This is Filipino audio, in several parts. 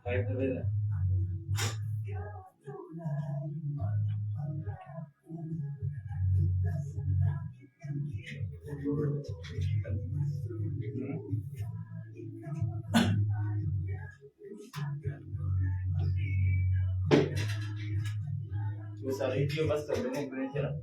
Kahit na rin. Sa radio basta ganun siya.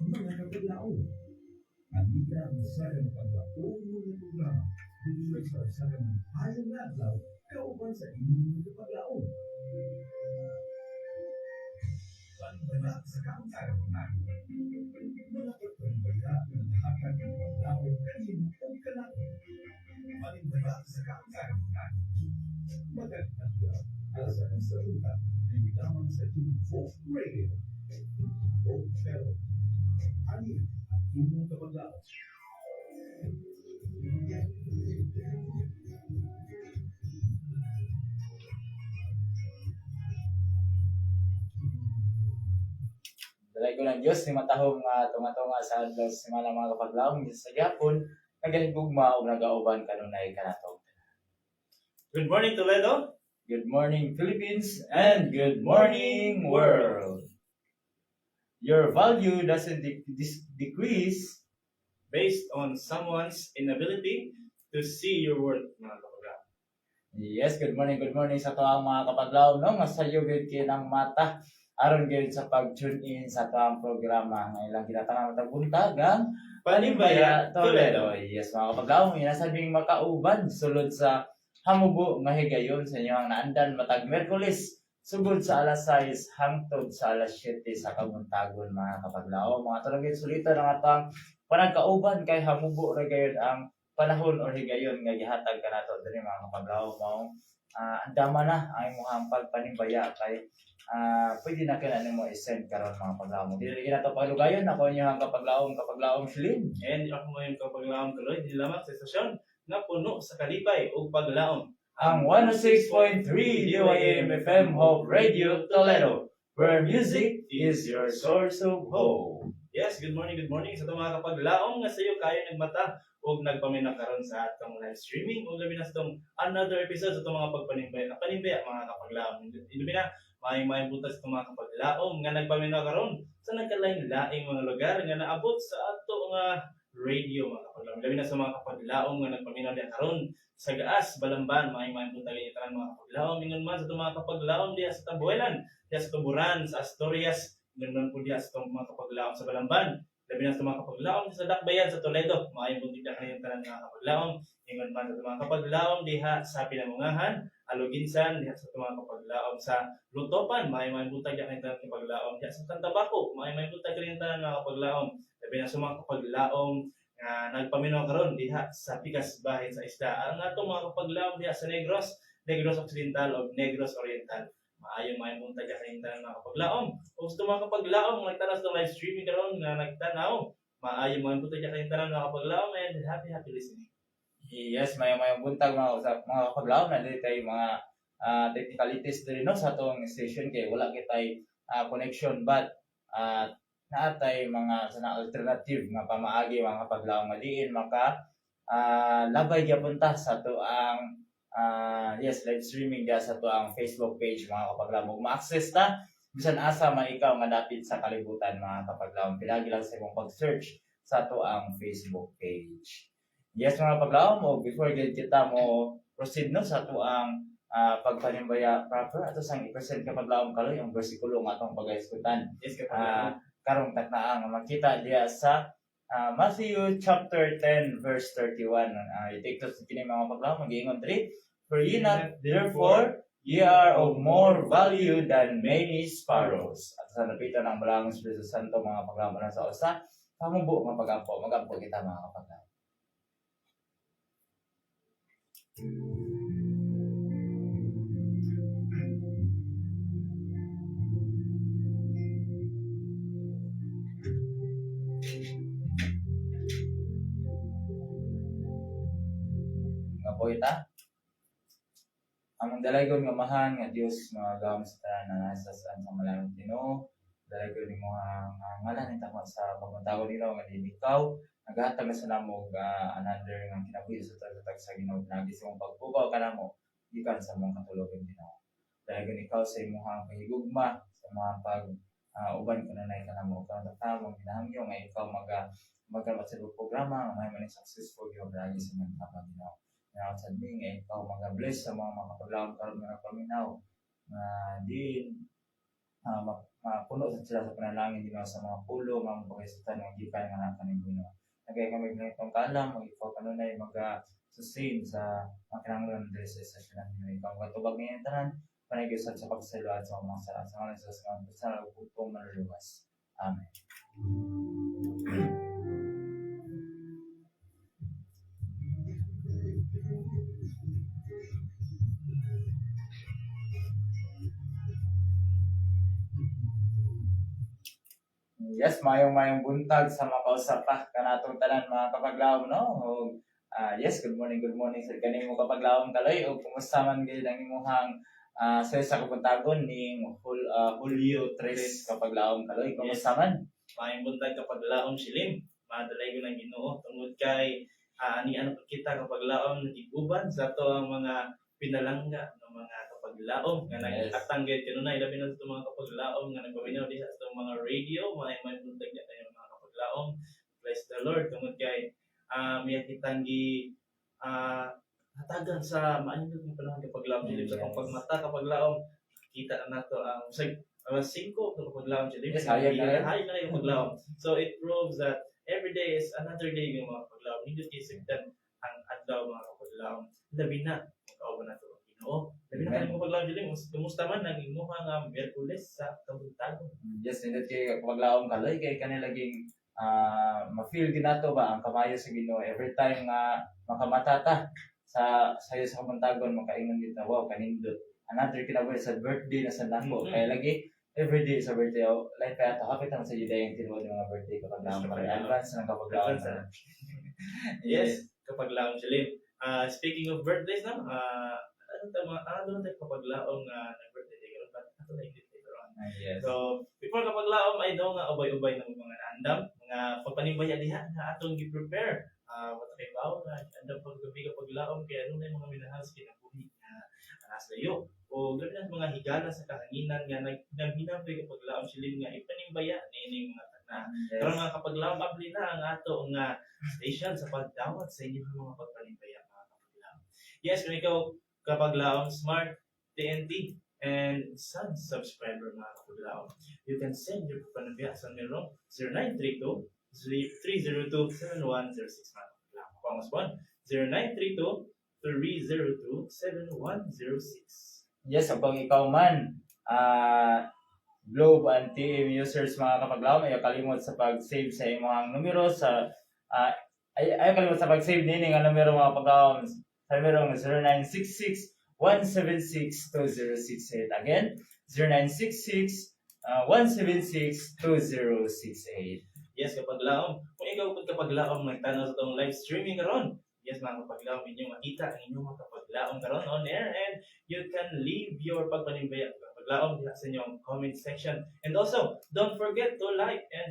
Mga kapaglaon, andika ang sagang paglaon mo ng programa dito sa sagang hayang nadlaw kauban sa inyong kapaglaon. Panbala sa kauntaran mo na. Mga panbala ng lahat ng paglaon kanino ang kalaon. Panbala sa kauntaran mo na. Magandang daw, asa ang salutan ng lamang sa Team Folk Radio. O pero, ani ang inyong kapaglaon. Dalay ko ng Diyos, ni matahong tunga-tunga sa adlaw sa mga kapaglaong sa gyapon, nagaligugma o nagauban kanunay kanatong. Good morning, Toledo. Good morning, Philippines, and good morning, world. Your value doesn't decrease based on someone's inability to see your worth, mga kapaglaw. Yes, good morning sa tuwang mga kapaglaw, no? Masayo gid kay ng mata aron gid sa pag-tune in sa tuwang programa nga ilang ginatangan matag buntagan Panibaya Toledo. Yes, mga kapaglaw, inasabing makauban sulod sa hamubo nga higayon sa inyong naandan matag Miyerkules sugod sa alas 6 hangtod sa alas 7 sa kabuntagon, mga kapaglaw. Mga tulagin sulitan ang atang panagkauban kay hamubo ra gayud ang panahon o higayon nga gihatag kanato diri, mga kapaglaw. Mao andama na ang imong pagpanibaya kay pwede na kaya nimo i-send karon, mga kapaglaw. Dili na to palugayon ako inyong kapaglaw Slim. And ako mo yung kapaglaw Kaloy, di lamang sa istasyon na puno sa kalipay o paglaom. Ang 106.3 DYAM FM Hope Radio Toledo, where music is your source of hope. Yes, good morning sa mga kapaglaong nga sayo kayo nagmata o nagpaminaw karon sa atong live streaming o labi na sa itong another episode sa itong mga pagpanimbaya mga kapaglaong. Ilabi na, may butas sa itong mga kapaglaong nga nagpaminaw karon sa nagkalaing-laing mga lugar nga naabot sa ato nga radio, mga kapaglaong. Labi na sa mga kapaglaong nga nagpaminaw diya karon sa Gaas, Balamban, may buntagin itaran mga kapaglaong. Ingon man sa itong mga kapaglaong diya sa Tambuelan, diya sa Tuburan, sa Asturias, ganun po diya sa itong mga kapaglaong sa Balamban. Labi na sa mga kapaglaong sa Dakbayan, sa Toledo, may buntig na kanyang tanan mga kapaglaong. Ingon man sa mga kapaglaong diha sa Pinangungahan, Aluginsan, diha sa mga kapaglaong sa Lutopan, may buntag na kanyang tanan kapaglaong. Diha sa Tantabaco, may buntag kanyang tanan mga kapaglaong. Labi na sa mga kapaglaong nagpaminaw karon diha sa Pikas Bahin sa Isda. Ang atong mga kapaglaom diha sa Negros Occidental o Negros Oriental. Maayo buntag kanyang tanan mga kapaglaom. Kung gusto mga kapaglaom nagtanaw sa live streaming karon nga nagtanaw, maayo buntag kanyang tanan mga kapaglaom, and happy listening. Yes, may buntag mga kapaglaom na dili tay mga technicalities diri no sa atong station kay wala kitay connection, but naatay mga sana alternative nga pamaagi mga kapaglaong nga diin maka labay gyapon ta sa to ang yes, live streaming dia sa to ang Facebook page, mga kapaglaong. Ma-access ta bisan asa man ikaw nga dapit sa kalibutan, mga kapaglaong. Pilagi lang sa imong pag-search sa to ang Facebook page. Yes, mga kapaglaong, mo before kita mo proceed no sa to ang pagpanimbaya proper ato sang i-present kapaglaong Kaloy ang bersikulo nga atong pag-iskutan. Yes, kapaglaong. Karong taknaang makita diya sa Matthew chapter 10 verse 31. I take to sa kini mga kapaglaong, mag-iingon diri. For ye not therefore Ye are of more value than many sparrows. At sa napitan ng Balangong Espiritu Santo, mga paglaman sa usa, pamubo mga pagampo, magampo kita mga kapaglaw. Nga po ita, ang dalaygon nga mahan nga Dios nga gawon sa tanan na nasa sa malangit Ginoo, dalaygon nimo ang ngalan nita mo sa pagmatawo nino nga dinikaw, naghatag na sa namo another nga kinabuhi sa tatag sa Ginoo nagi sa mong pagpukaw kanamo gikan sa mong katulogan Ginoo. Dalaygon ikaw sa imong pahigugma sa mga pag uban kanunay kanamo kan tatawag ginahangyo nga ikaw magkamat sa programa nga may maning successful yung lagi sa mga kapag Ginoo. Nga sa ding ikaw mag-bless sa mga makapaglaon karon nga paminaw nga din mapuno sa sila sa panalangin din sa mga pulo mga pagkasitan ng gikan nga nakaning Ginoo. Nagay kami ganitong kalam mag ikaw kanunay sustain sa mga kinahanglan diri sa session natin. Ikaw katubag niya tanan panagyusan sa pagsalo at sa mga sala sa mga sa ug manluwas. Amen. Yes, mayong buntag sa makausap pa kanatong tanan mga kapaglaom no. Yes, good morning sa kanimo kapaglaom kaloy o kumusta man gyud ang imong sa kapuntagon ning Julio 3 kapaglaom kaloy kumusta man? Mayong buntag kapaglaom silim, madalay ko ng Ginoo tungod kay ani ano kita kapaglaom nagiguban sa to ang mga pinalangga ng mga kapaglaom nga nagtatanggit kanunay labi na sa mga kapaglaom nga nagpaminaw diha sa mga radio may buntag niya tayo mga kapaglaom. Bless the Lord tungod kay may kitang hatagan sa maayong ng panahon kapaglaom silim sa pagmata kapaglaom kita na nato ang alas 5 kapaglaom silim hay na yung paglaom. So it proves that every day is another day ng mga kapaglaom. Hindi kisigtan ang adlaw mga kapaglaom. Labi na kauban nato ang Ginoo. Labi na kayong kapaglaom silim kumusta man ang imuhang Miyerkules sa kabuntagon. Yes, hindi kay kapaglaom kaloy kay kanilaging ma-feel ginato ba ang kamayo sa Ginoo every time nga makamatata sa sayo sa kamuntagon makaingon gid na wow kanindot another kinabuhi sa birthday na sa nako kaya lagi every day sa birthday like kaya to kapit sa Juday ang tinuod ng mga birthday kapag naman para advance ng kapaglaon sa yes kapaglaon silim. Speaking of birthdays na ano tayo kapaglaon nga nag-birthday karon but ato na ingit later on. Yes. So before kapaglaon ay daw nga ubay-ubay ng mga andam mga pagpanibaya diha nga atong gi-prepare matay bawo na andam paggabi kapaglaon kay ano na yung mga minahal sa kinabuhi nga nasa iyo o gabi na mga higala sa kahanginan nga naghinam kay kapaglaon silim nga ipanimbaya niining mga tanan. Karon mga kapaglaon abli na ang ato nga station sa pagdawat sa inyong mga pagpanimbaya mga kapaglaon. Yes, kung ikaw kapaglaon smart TNT and Sun subscriber mga kapaglaon, you can send your pagpanimbaya sa numero 0932 302-7106 mga kapaglaon. Pangas 0932-302-7106. Yes, kapag ikaw man Globe and TM users mga kapaglaom ayaw kalimot sa pag-save sa imong numero sa ayaw kalimot sa pag-save nini nga numero mga kapaglaom sa numero 0966-176-2068. Again, 0966-176-2068. Yes, kapaglaom. Kung ikaw kapaglaom nagtanaw sa itong live streaming karon, yes mga kapaglaom, inyong makita ang inyong mga kapaglaom karon on air and you can leave your pagpanimbaya kapaglaom diha sa inyong comment section. And also, don't forget to like and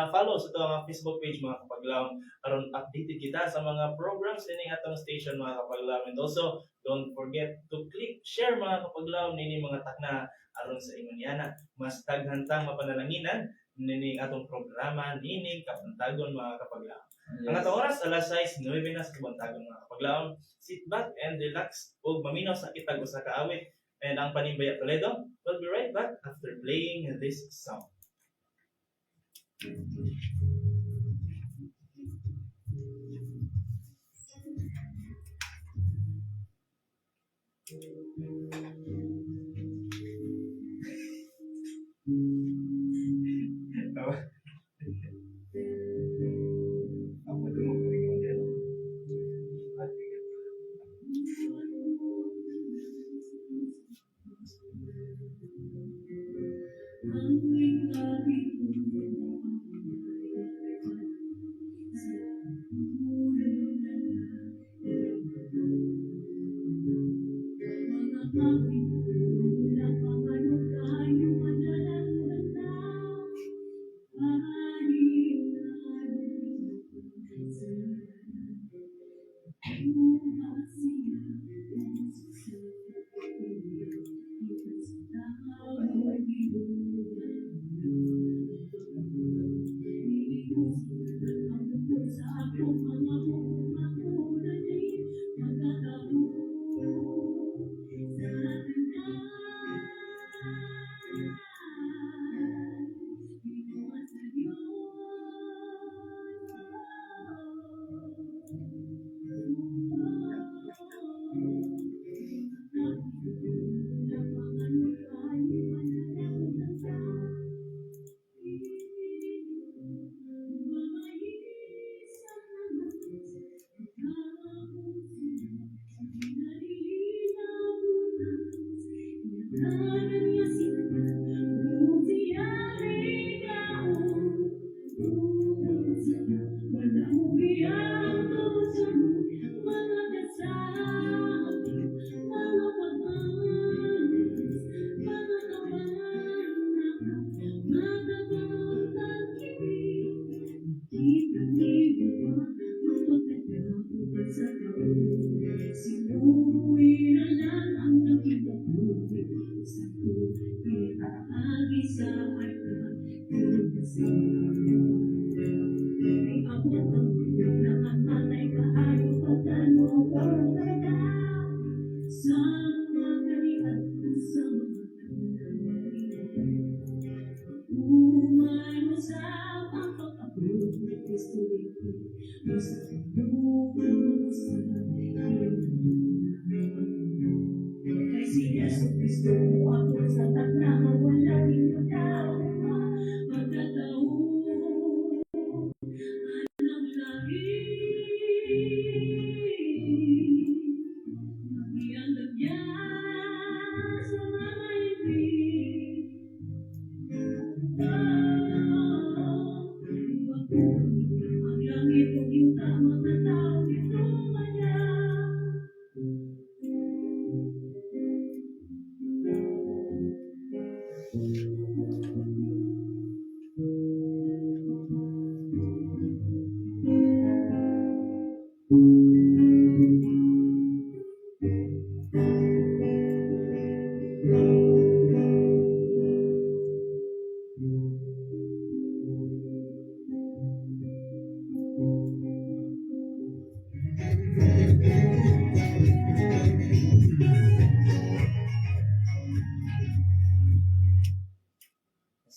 follow sa itong Facebook page mga kapaglaom aron updated kita sa mga programs din atong station mga kapaglaom. And also, don't forget to click share mga kapaglaom nini mga takna aron sa ingon yana mas taghantang mapanalanginan nini atong programa nini kabantagon mga kapaglaom. Yes. Ang atong oras alas 6:09 na sa kabantagon mga kapaglaom. Sit back and relax ug maminaw sa kitag usa ka awit and ang Panimbaya Toledo will be right back after playing this song.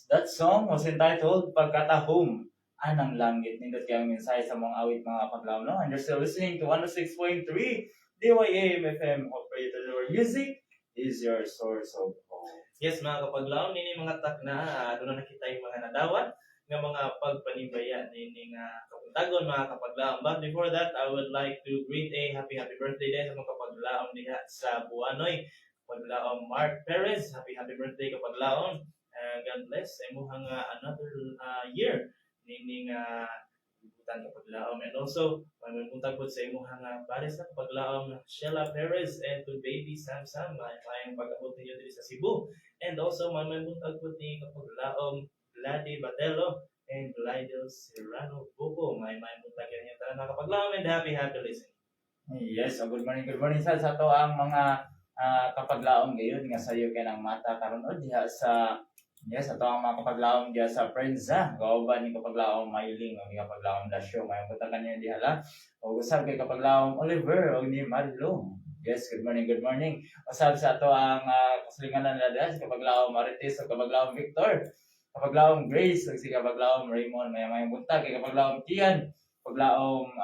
That song was entitled Pagkatahom, Anang Langit. Nindot kayang mensahe sa mga awit mga kapaglaw, no? And you're still listening to 106.3 DYAM FM, operator where music is your source of hope. Yes, mga kapaglaom, nini mga takna, doon na nakita yung mga nadawat ng mga pagpanibaya nini nga kapuntagon mga kapaglaom. But before that, I would like to greet a happy birthday din sa mga kapaglaom diha sa Buanoy. Kapaglaom Mark Perez, happy birthday kapaglaom. God bless. Imo nga another year nini nga ibutan kapaglaom. And also, mamunta po sa imo nga pares na kapaglaom Sheila Perez and to baby Sam Sam. Mayang pag-abot ninyo dito sa Cebu. And also, mamunta po ni kapaglaom Vladi Batelo and Glidel Serrano Bobo. Mamunta kayo niya tanan mga kapaglaom and happy listening. Yes, good morning sa to ang mga kapaglaom gayon nga sayo kay ng mata karon o diha sa yes, ato ang mga kapaglaom diya sa Prensa. Kauban ni kapaglaom Mailing o ni kapaglaom Dasyo. May punta kanyo diha la. O usab kay kapaglaom Oliver o ni Marlo. Yes, good morning. Usab sa ato ang kasilinganan nila diha sa kapaglaom Marites o kapaglaom Victor. Kapaglaom Grace o si kapaglaom Raymond. May punta kay kapaglaom Kian. Kapaglaom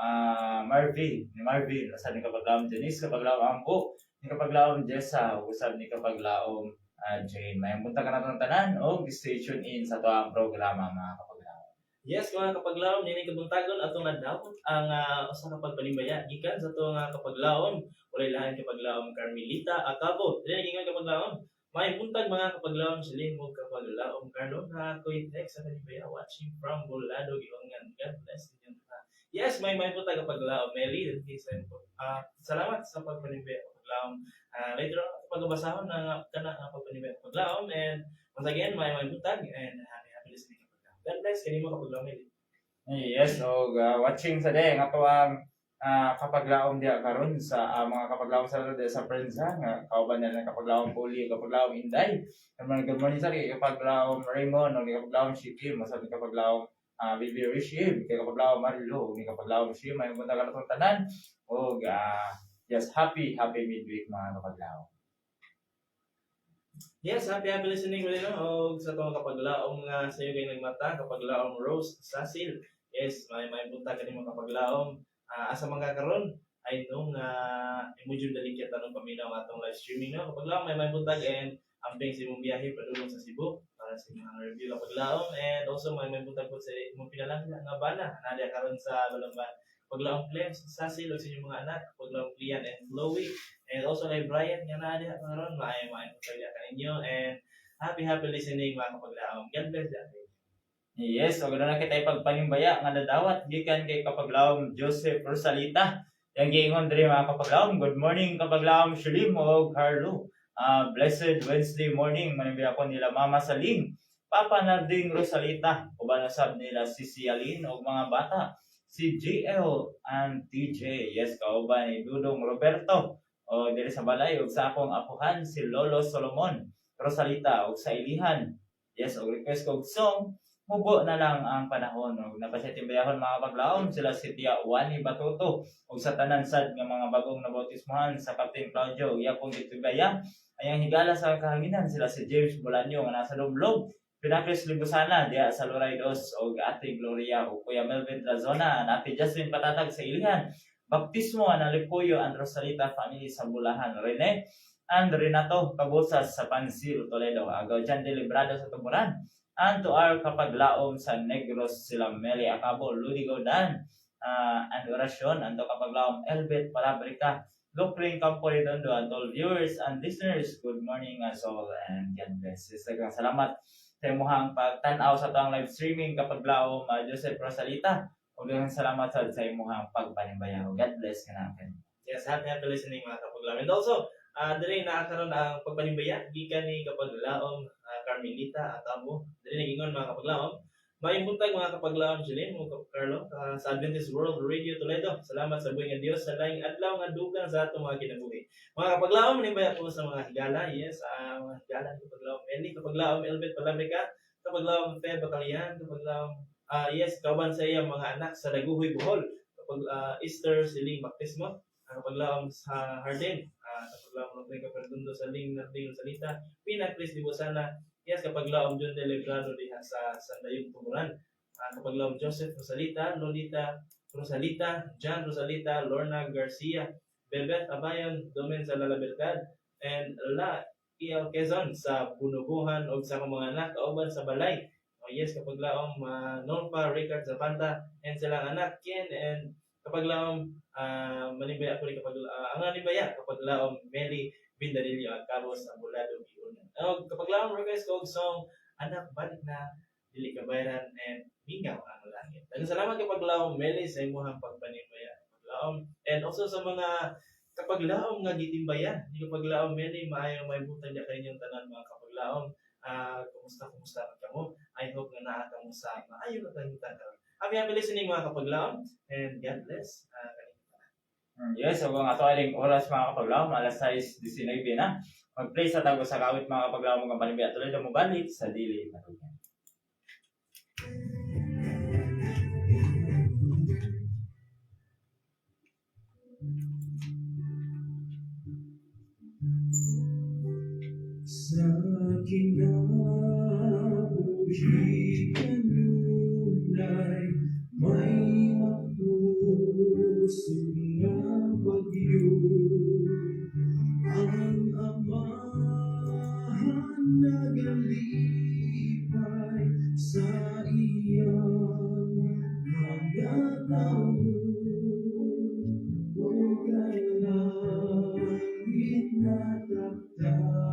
Marvin. Ni Marvin. Usab ni kapaglaom Janice. Kapaglaom Ambo. Ni kapaglaom Jessa. Usab ni kapaglaom Jane, may punta ka na ng tanan o station in sa toang programa mga kapaglaom. Yes, mga kapaglaom, nini kabuntagon atong nadawat ang usa ka pagpanimbaya gikan sa atong kapaglaom, walay lahan kapaglaom Carmelita Acabo. Dili gingon kapaglaom, May buntag mga kapaglaom silin mo kapaglaom Carlo na ako'y text sa kanibaya watching from Bolado Giwangan. God bless ninyo na. Yes, may buntag kapaglaom Mary. Salamat sa pagpanibaya kapaglaom. Later on, pagbabasahon na kana ang pagpanibaya kapaglaom and once again, may buntag and happy listening kapaglaom. God bless kanimo kapaglaom Mary. Yes, so watching sa day nga to ang kapaglaom diya karon sa mga kapaglaom sa day sa prensa nga kauban nila kapaglaom Puli, kapaglaom Inday. Good morning sa kapaglaom Raymond, o kapaglaom Shikim, masabi kapaglaom Bibi Rishim, kapaglaom Marilo, ni kapaglaom Shim, may punta ka na tanan. O yes, happy midweek mga kapaglaom. Yes, happy listening ulit no. O sa itong kapaglaom nga sa iyo kayo nagmata, kapaglaom Rose Sasil. Yes, may punta ka mga kapaglaom. Asa mga karon ay nung emoji dalikya tanong paminaw atong live streaming no. Kapaglaom may buntag and amping si mong biyahe padulong sa Cebu para sa mga review kapaglaom and also may buntag po sa imong pinalang nga bana nadia karon sa Balamban. Paglaong Clems, Sasil, o sa inyong mga anak, paglaong Clean and Chloe, and also kay Brian, nga nadia karon maayo paglaga kaninyo and happy listening mga kapaglaom. God bless you. Yes, so ganoon na kita ipagpanimbaya nga nadawat gikan kay kapaglaom Joseph Rosalita. Yang giingon diri mga kapaglaom, good morning kapaglaom Shulim o Carlo. Blessed Wednesday morning manimbiya ko nila Mama Saling, Papa Narding Rosalita, uban usab nila si Cialin og mga bata, si JL and TJ. Yes, kauban ni Dudong Roberto o diri sa balay ug sa akong apuhan si Lolo Solomon Rosalita ug sa ilihan. Yes, og request kog song mubo na lang ang panahon. Napasitimbayahon mga paglaom sila si Tia Wani Batuto ug sa tanan sad nga mga bagong nabautismohan sa Captain Claudio iya kong gitibaya ayang higala sa kahanginan sila si James Bolanyo nga nasa Lublob, Pinakis Libusana diya sa Loray Dos ug Ate Gloria ug Kuya Melvin Razona, Ate Jasmine Patatag sa Ilihan, Baptismo na Lipuyo and Rosalita family sa Bulahan, Rene and Renato Cabusas sa Pansil Toledo, Agaw Jan Delibrado sa Tumuran, and to our kapaglaom sa Negros sila Meli Acabo, Ludi Godan, and orasyon, and to kapaglaom Elbet Palabrika, Lupring Campo Redondo, and all viewers and listeners, good morning as all, and God bless. Salamat sa imuhang pagtanaw sa tuang live streaming kapaglaom Joseph Rosalita, ug daghang salamat sa imuhang pagpanimbayaw. God bless ka natin. Yes, happy listening mga kapaglaom. And also, dili nakakaroon ang pagpanimbaya gikan ni kapaglaom Carmelita at Abo. Dili nagingon mga kapaglaom. May buntag mga kapaglaom silin mo Carlo sa Adventist World Radio Toledo. Salamat sa buhay nga Dios sa laing adlaw nga dugang sa atong mga kinabuhi. Mga kapaglaom manimbaya po sa mga higala. Yes, mga higala kapaglaom Eli, kapaglaom Elbet Palabrika, kapaglaom Feb Bacalian, kapaglaom yes, kauban sa iya mga anak sa Daguhoy Bohol. Kapag Easter siling baptismo, kapaglaom sa Hardin, kapaglaom ng Kaparadundo sa Ling Narding Salita, Pinakris Libusana, yes, kapaglaom John Delegrado diha sa Sandayong Tumuran, kapaglaom Joseph Rosalita, Lolita Rosalita, John Rosalita, Lorna Garcia, Bebet Abayon, Domen sa Lalabelcad, and La Ial Quezon sa Bunubuhan o sa mga anak kauban sa Balay. Yes, kapaglaom Nolpa Ricard Zapanta and silang anak Ken and kapaglaom manibaya ko rin ang manibaya kapaglaom Meli Bindarillo at Carlos Abulado Biunan. Kapaglaom request ko song anak balik na dili kabayaran and mingaw ang langit. Daghang salamat kapaglaom Meli sa imong pagpanibaya kapaglaom and also sa mga kapaglaom nga gitimbayan ni kapaglaom Meli maayo may butang ya kaninyong tanan mga kapaglaom. Kumusta ka mo? I hope na naata mo sa maayo na tayong tanong. Happy listening mga kapaglaom and God bless. Yes, so ang ato aling oras mga kapaglaom, alas 6:19 na. Mag-play sa tago sa kawit mga kapaglaom ng panibaya tuloy na mo balik sa dili matugan. Sa kinabuhi kanunay may mapusog na bagyo ang amahan nagalipay sa iyang mga tao o galangit na takdapan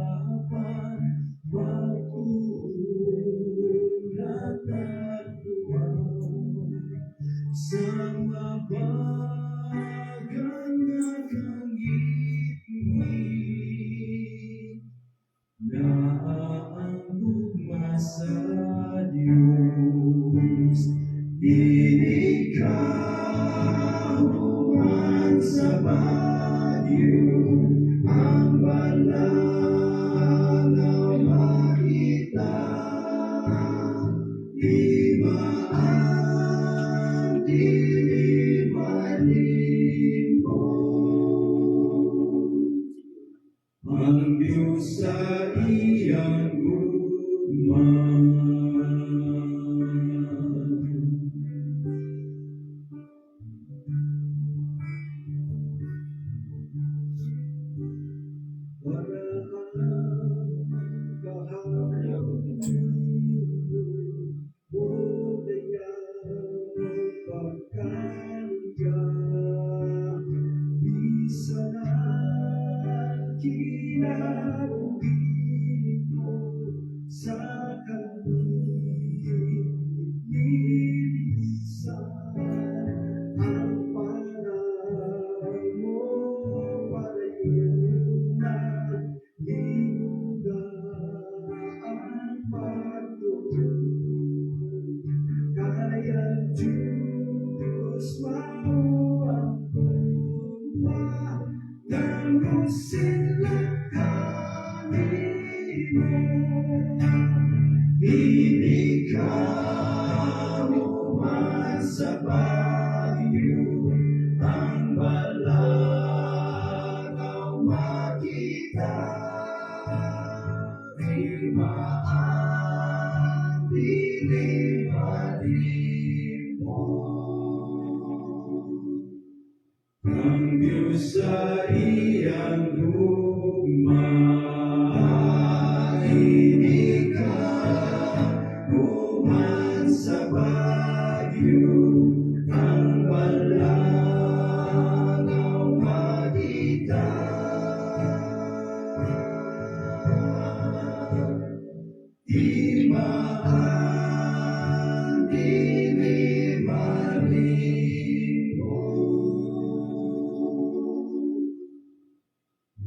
gugma sa Diyos. Ikaw man sa Bagyo, ang balang na makita. Di maang di malimot. Ang Diyos sa iyang gugma. Sa kalilisan ang panahon mo para yun na linugaan pagtulog. Kaya Diyos mauang puma ng kanino. Ikaw man sa Bagyo, ang balakaw makita. Di maang di malimot. Ang Diyos sa iyang gugma. Ikaw sa Bagyo, ang balakaw makita. Di maang di malimot.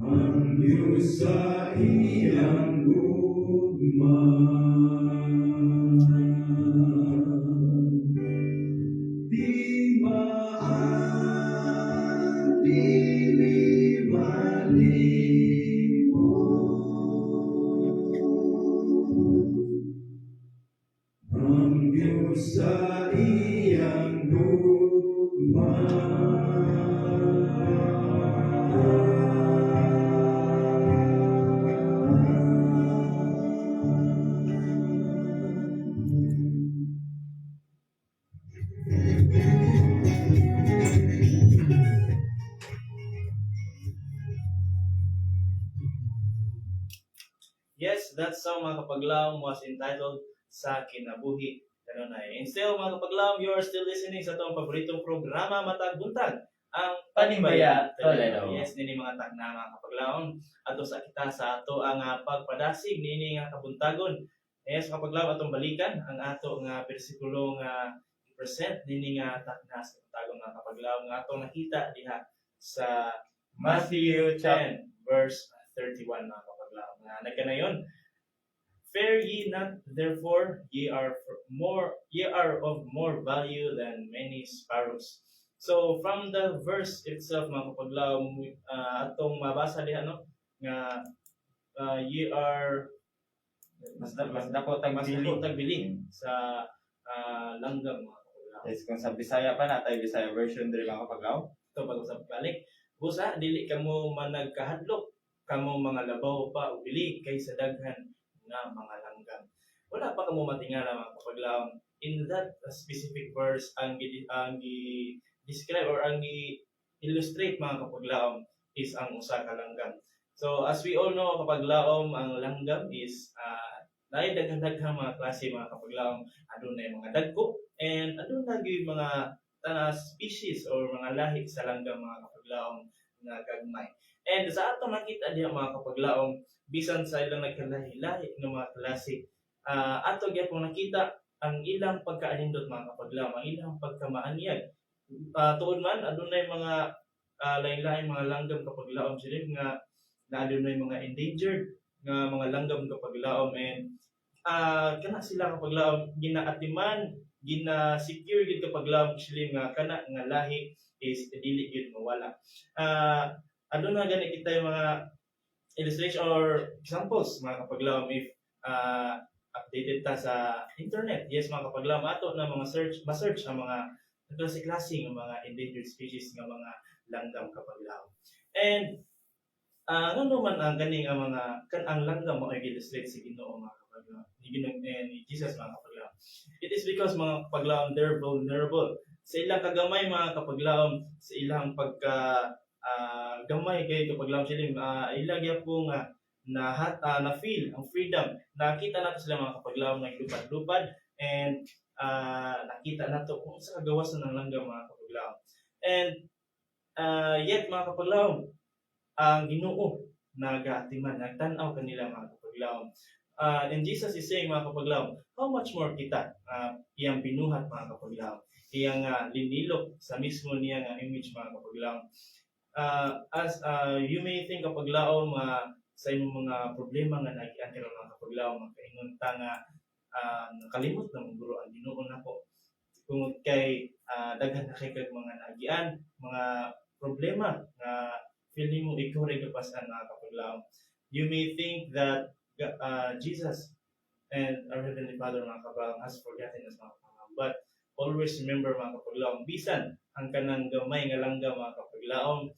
Ang Diyos sa iyang gugma. Di maang di malimot. Ang Diyos sa iyang gugma. Yes, that song mga kapaglaom was entitled Sa Kinabuhi Kanunay. And still mga kapaglaom, you are still listening sa itong paboritong programa Matag Buntag, ang Panibaya Toledo. Yes, nini mga tagna mga kapaglaom. Ato sa kita sa ato ang pagpadasig nini nga kabuntagon. Yes, kapaglaom atong balikan ang ato nga bersikulo nga present nini nga tagna sa kabuntagon mga kapaglaom nga atong nakita diha sa Matthew 10 verse 31 mga kapaglaom. Nga nagkanayon, fear ye not, therefore ye are of more value than many sparrows. So from the verse itself mga kapaglaom, atong mabasa diha no nga ye are Mas dako tag mas dili. dako tagbiling sa langgam mga kapaglaom. Yes, kung sa Bisaya pa natay Bisaya version diri mga kapaglaw. Ito pag-usap balik. Busa dili kamo managkahadlok, kamo mga labaw pa ubili kaysa daghan na mga langgam. Wala pa kamo matingala mga kapaglaom. In that specific verse ang describe or ang illustrate mga kapaglaom is ang usa ka langgam. So as we all know kapaglaom, ang langgam is naay daghang mga klase mga kapaglaom. Adunay mga dagko and adunay gyud mga species or mga lahi sa langgam mga kapaglaom nga gagmay. And sa ato makita diha mga kapaglaom, bisan sa ilang nagkalahi-lahi ng mga klase, ato gyapon nakita ang ilang pagkaanindot mga kapaglaom, ang ilang pagkamaanyag. Tuod man adunay mga lain-lain mga langgam kapaglaom sila nga na adunay mga endangered nga mga langgam kapaglaom, and kana sila kapag laom ginaatiman, gina-secure gid kapag laom actually nga kana nga lahi is dili gid mawala. Aduna gani kita yung mga illustration or examples mga kapaglaom if updated ta sa internet. Yes, mga kapaglaom ato na mga ma-search ang mga klase-klase ng mga endangered species ng mga langgam kapaglaom. And ano man ang ganing ang mga ang langgam mo ay illustrate sa Ginoo mga kapaglaom. Ni Ginoo ni Jesus mga kapaglaom. It is because mga kapaglaom they're vulnerable. Sa ilang kagamay mga kapaglaom, sa ilang pagka gamay kay kapaglaom sila ilang yapong na feel ang freedom. Nakita nato sila mga kapaglaom na lupad-lupad and nakita nato kung sa kagawas ng langgam mga kapaglaom. And yet mga kapaglaom, ang Ginoo nagatiman, nagtan-aw kanila mga kapaglaom. And Jesus is saying mga kapaglaom, how much more kita iyang binuhat mga kapaglaom, iyang linilok sa mismo niya nga image mga kapaglaom. As you may think kapaglaom sa imong mga problema nga nagian karon mga kapaglaom, makaingon ta nga nakalimot na mong guro ang Ginoo nako. Kung kay daghan na kay kag mga nagian, mga problema nga feeling mo ikaw rin kapasan mga kapaglaom. You may think that Jesus and our Heavenly Father mga kapaglaom has forgotten us mga kapaglaom. But always remember mga kapaglaom, bisan ang kanang gamay nga langgam mga kapaglaom,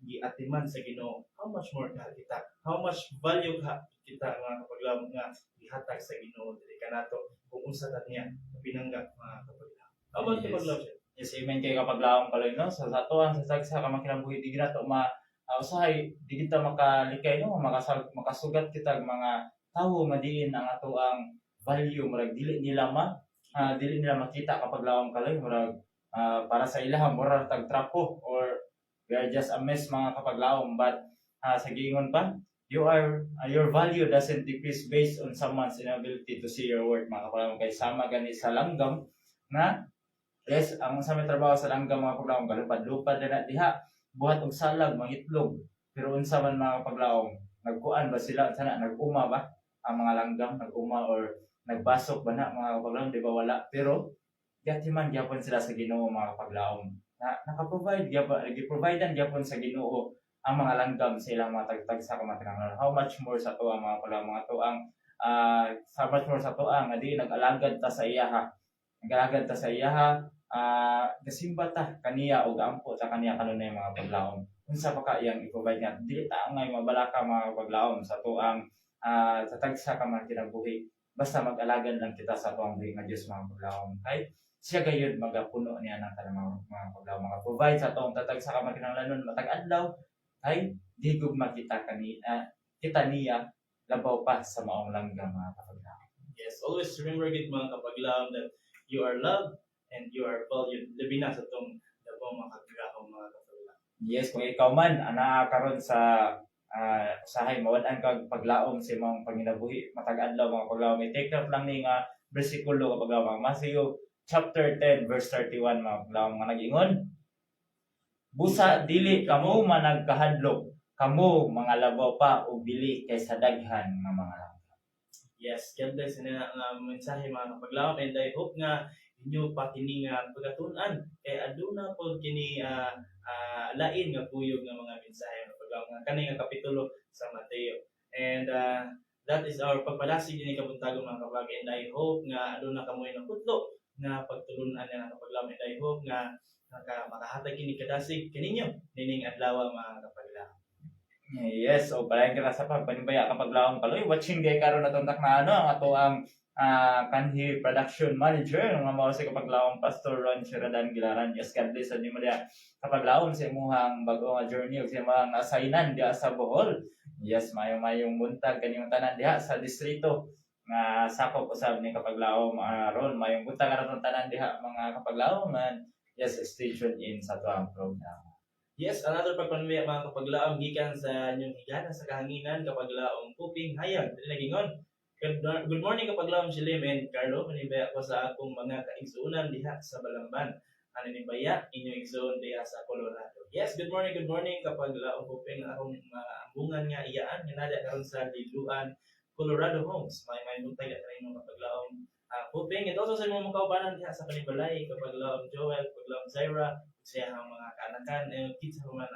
giatiman sa Ginoo. How much more ka kita? How much value ka kita mga kapaglaom nga gihatag sa Ginoo dili kanato kung unsa ta niya pinanggap mga kapaglaom. How about Yes. kapaglaom? Yes, amen kay kapaglaom kaloy no. Sa atuang sa sagsa ka makinabuhi di gina to usahay di kita makalikay no makasugat kita mga tawo nga diin ang atoang value murag dili nila makita kapaglaom kaloy murag para sa ilahang murag tag trapo or we are just a mess mga kapaglaom but sa giingon pa your value doesn't decrease based on someone's inability to see your work mga kapaglaom kay sama gani sa langgam na yes ang sa may trabaho sa langgam mga kapaglaom galupad-lupad na diha buhat og salag mangitlog pero unsa man mga kapaglaom nagkuan ba sila sana naguma ba ang mga langgam naguma or nagbasok ba na mga kapaglaom di ba wala pero gatiman gyapon sila sa Ginoo mga kapaglaom na naka-provide gi-providean gyapon sa Ginoo ang mga langgam sa ilang mga tagtag sa kamatingan. How much more sa to ang mga kapaglaom mga to ang sa much more sa to ang di nag-alagad ta sa iyaha nag-alagad ta sa iyaha gasimba ta kaniya og ampo ta kaniya kanunay mga paglaom unsa pa ka iyang i-provide nga dili ta ngay mabalaka mga paglaom sa tuang sa tagsa ka man kinabuhi basta mag-alagad lang kita sa tuang buhi nga Dios mga paglaom kay siya gayud magapuno niya ng tanang mga paglaom mga provide sa tuang tatagsa ka man kinahanglanon matag adlaw kay di gugma kita kita niya labaw pa sa maong langgam mga paglaom. Yes, always remember gid mga kapaglaom that you are loved and you are valued. Labi na sa itong dabang mga kapaglaom mga kapaglaom. Yes, kung ikaw man ana karon sa usahay mawad-an kag paglaom sa imong panginabuhi matag adlaw mga paglaom i-take note lang ni nga bersikulo kapag paglaom Matthew chapter 10 verse 31 mga paglaom nga nag-ingon busa dili kamo managkahadlok kamo mga labaw pa og bili kaysa daghan nga mga langgam. Yes, God bless na nga mensahe mga kapaglaom and I hope nga inyo pa kini nga pagatunan kay aduna pod kini lain nga kuyog nga mga mensahe nga paglaom nga kani nga kapitulo sa Mateo. And that is our pagpalasig dinhi kabuntagon mga kapag and I hope nga aduna kamoy nakutlo nga pagtulunan nga kapaglaom and I hope nga makahatag kini kadasig kaninyo nining adlaw mga kapaglaom. Yes, so palayan kita sa pagpanibaya kapag laong kaloy. Watching gay karon na tuntak na ang ato ang kanhi production manager nga mao si kapag laong Pastor Ron Sheridan Gilaran. Yes, God bless sa nimo dia kapag laom sa imong bag-o nga journey ug sa imong assignan diha sa Bohol. Yes, mayong buntag kaniyong tanan diha sa distrito nga sakop usab ni kapag laom ron mayong buntag aron tanan diha mga kapag laom man. Yes, stay tuned in sa tuang program. Yes, another pagpanubaya mga kapaglaom gikan sa inyong higala sa kahanginan kapaglaom Kuping Hayag. Dili nagingon. Good morning kapaglaom Shilim and Carlo. Manibaya ko sa akong mga kaigsuunan diha sa Balamban. Ano ni baya inyong igsoon diha sa Colorado. Yes, good morning kapaglaom Kuping akong mga ambungan nga iyaan nga nada karon sa Liluan Colorado Homes. May buntag at rin mga kapaglaom Puping. And also sa mga kaubanan diha sa Panibalay, kapaglaom Joel, kapaglaom Zaira, siya ang mga kaanakan, kids sa mga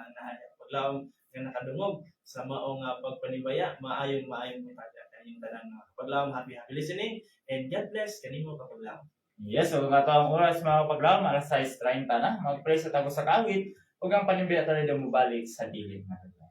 kapaglaom nga nakadungog sa maong pagpanibaya, maayong mo taga kanyang tanan mga kapaglaom. Happy listening and God bless kanimo kapaglaom. Yes, so nga ang oras mga kapaglaom, alas 6:30 na. Mag-pray sa tago sa kawit, ug ang panimbiya tayo na mubalik sa dilim mga kapaglaom.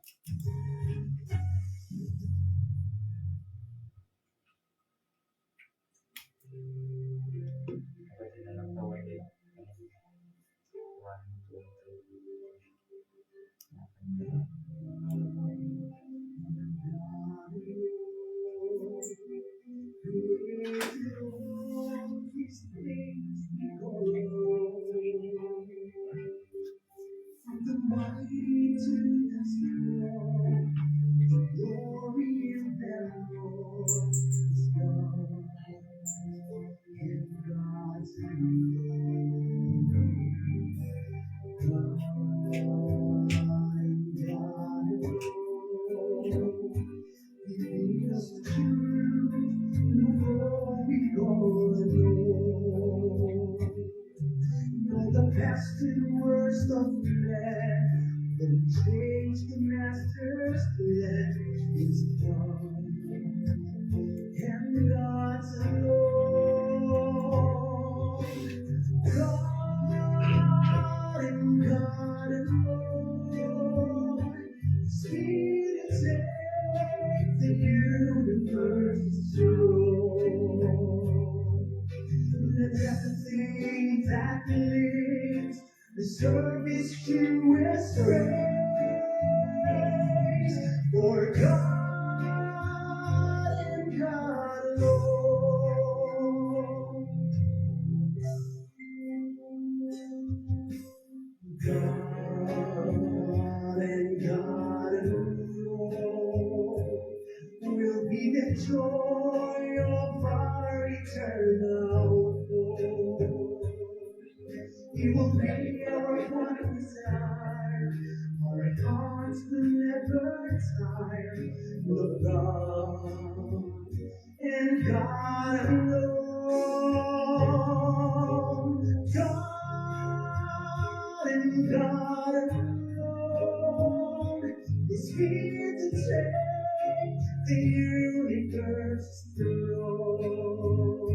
From the mighty to the strong, the glory of the Lord is gone. In God's the best and worst of man, the change the master's plan is done, and God's alone, God and God alone, Spirit take the universe throne. Let everything that lives deserve its truest praise. For God and God alone. God and God alone will be the joy of our eternal home. He will be our one desire, our hearts will never tire of God and God alone. God and God alone is here to take the universe throne.